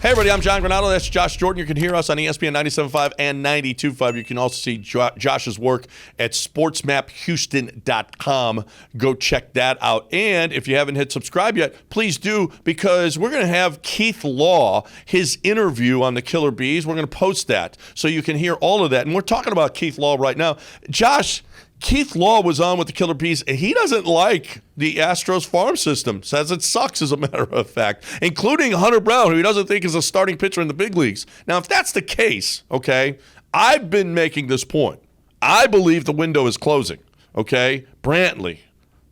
Hey, everybody, I'm John Granado. That's Josh Jordan. You can hear us on ESPN 97.5 and 92.5. You can also see Josh's work at sportsmaphouston.com. Go check that out. And if you haven't hit subscribe yet, please do, because we're going to have Keith Law, his interview on the Killer Bees. We're going to post that so you can hear all of that. And we're talking about Keith Law right now. Josh, Keith Law was on with the Killer Bees, and he doesn't like the Astros farm system. Says it sucks, as a matter of fact, including Hunter Brown, who he doesn't think is a starting pitcher in the big leagues. Now, if that's the case, okay, I've been making this point. I believe the window is closing, okay? Brantley,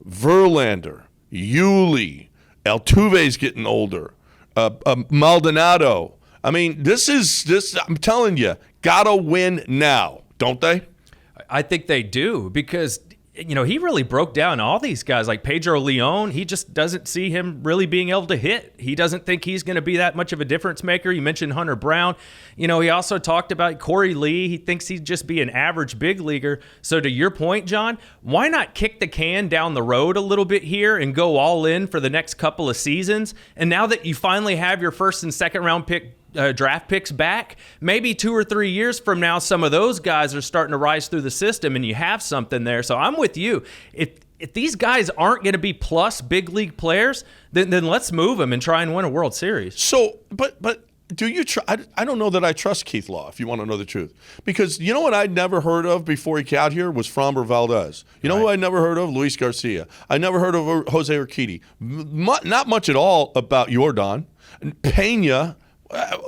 Verlander, Yuli, Altuve's getting older, Maldonado. I mean, this, I'm telling you, gotta win now, don't they? I think they do, because, you know, he really broke down all these guys like Pedro Leon. He just doesn't see him really being able to hit. He doesn't think he's going to be that much of a difference maker. You mentioned Hunter Brown. You know, he also talked about Corey Lee. He thinks he'd just be an average big leaguer. So to your point, John, why not kick the can down the road a little bit here and go all in for the next couple of seasons? And now that you finally have your first and second round draft picks back, maybe 2 or 3 years from now, some of those guys are starting to rise through the system and you have something there. So I'm with you. If these guys aren't going to be plus big league players, then let's move them and try and win a World Series. So, but do you I don't know that I trust Keith Law, if you want to know the truth. Because you know what I'd never heard of before he got here was Framber Valdez. You know who I never heard of? Luis Garcia. I never heard of Jose Urquidy. Not much at all about Yordan. Pena.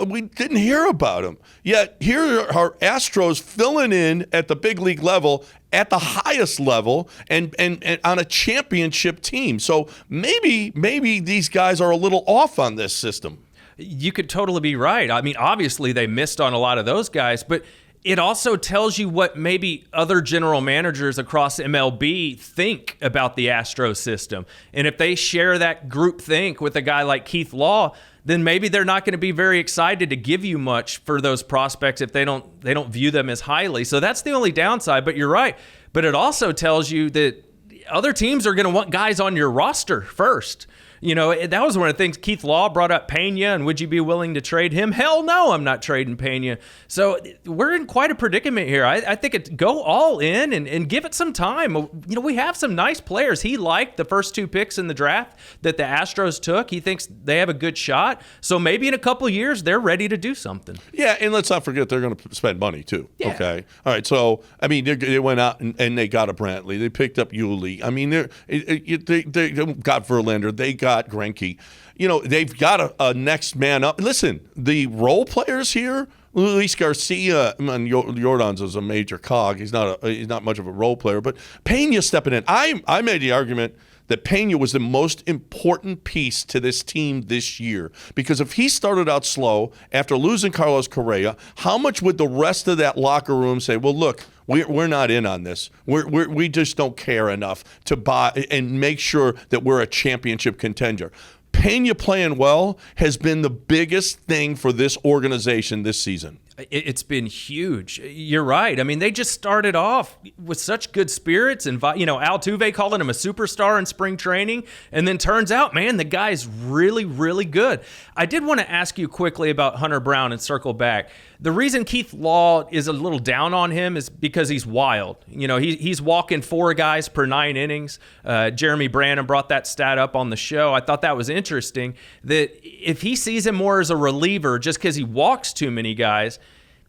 We didn't hear about him. Yet here are Astros filling in at the big league level, at the highest level, and on a championship team. So maybe these guys are a little off on this system. You could totally be right. I mean, obviously they missed on a lot of those guys, but it also tells you what maybe other general managers across MLB think about the Astros system. And if they share that group think with a guy like Keith Law, then maybe they're not going to be very excited to give you much for those prospects if they don't view them as highly. So that's the only downside, but you're right. But it also tells you that other teams are going to want guys on your roster first. You know, that was one of the things Keith Law brought up, Pena, and would you be willing to trade him? Hell no, I'm not trading Pena. So we're in quite a predicament here. I think go all in and give it some time. You know, we have some nice players. He liked the first 2 picks in the draft that the Astros took. He thinks they have a good shot. So maybe in a couple of years, they're ready to do something. Yeah, and let's not forget they're going to spend money too. Yeah. Okay. All right. So, I mean, they went out and they got a Brantley. They picked up Yuli. I mean, they got Verlander. They got Greinke. You know, they've got a next man up. Listen, the role players here, Luis Garcia, I mean, Yordan's is a major cog. He's not much of a role player, but Pena stepping in. I made the argument that Pena was the most important piece to this team this year, because if he started out slow after losing Carlos Correa, how much would the rest of that locker room say, well, look, we're not in on this. We just don't care enough to buy and make sure that we're a championship contender. Pena playing well has been the biggest thing for this organization this season. It's been huge. You're right. I mean, they just started off with such good spirits, and you know, Altuve calling him a superstar in spring training, and then turns out, man, the guy's really, really good. I did want to ask you quickly about Hunter Brown and circle back. The reason Keith Law is a little down on him is because he's wild. You know, he's walking 4 guys per 9 innings. Jeremy Brannon brought that stat up on the show. I thought that was interesting, that if he sees him more as a reliever just because he walks too many guys,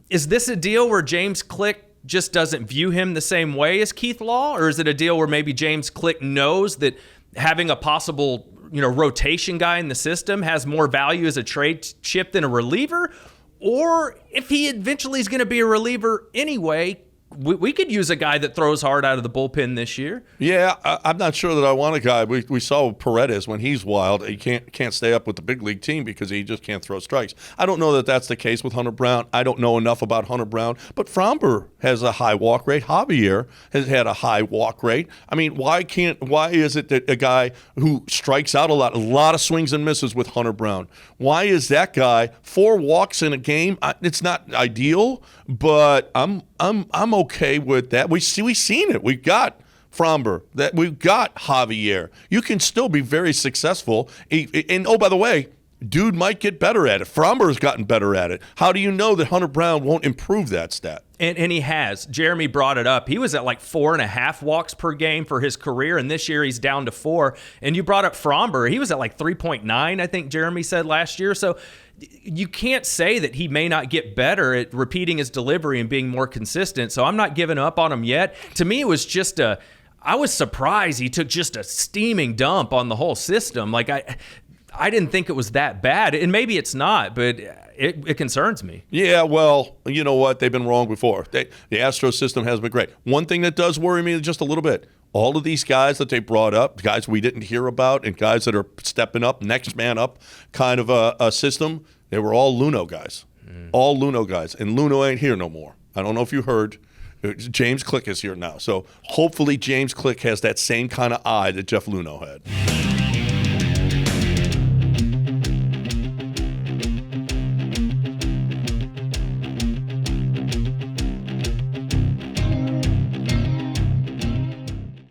is this a deal where James Click just doesn't view him the same way as Keith Law? Or is it a deal where maybe James Click knows that having a possible, you know, rotation guy in the system has more value as a trade chip than a reliever? Or if he eventually is going to be a reliever anyway, we could use a guy that throws hard out of the bullpen this year. Yeah, I'm not sure that I want a guy. We saw Paredes when he's wild. He can't stay up with the big league team because he just can't throw strikes. I don't know that that's the case with Hunter Brown. I don't know enough about Hunter Brown. But Framber has a high walk rate. Javier has had a high walk rate. I mean, why is it that a guy who strikes out a lot of swings and misses with Hunter Brown? Why is that guy 4 walks in a game? It's not ideal, but I'm okay with that. We've seen it. We've got Framber, that we've got Javier. You can still be very successful. And oh, by the way, dude might get better at it. Fromber's gotten better at it. How do you know that Hunter Brown won't improve that stat? And he has. Jeremy brought it up. He was at like 4.5 walks per game for his career, and this year he's down to 4. And you brought up Fromber. He was at like 3.9, I think Jeremy said last year. So you can't say that he may not get better at repeating his delivery and being more consistent. So I'm not giving up on him yet. To me, it was just I was surprised he took just a steaming dump on the whole system. Like I didn't think it was that bad, and maybe it's not, but it concerns me. Yeah, well, you know what? They've been wrong before. The Astros system has been great. One thing that does worry me just a little bit, all of these guys that they brought up, guys we didn't hear about, and guys that are stepping up, next man up kind of a system, they were all Luno guys. All Luno guys. And Luno ain't here no more. I don't know if you heard. James Click is here now. So hopefully James Click has that same kind of eye that Jeff Luno had.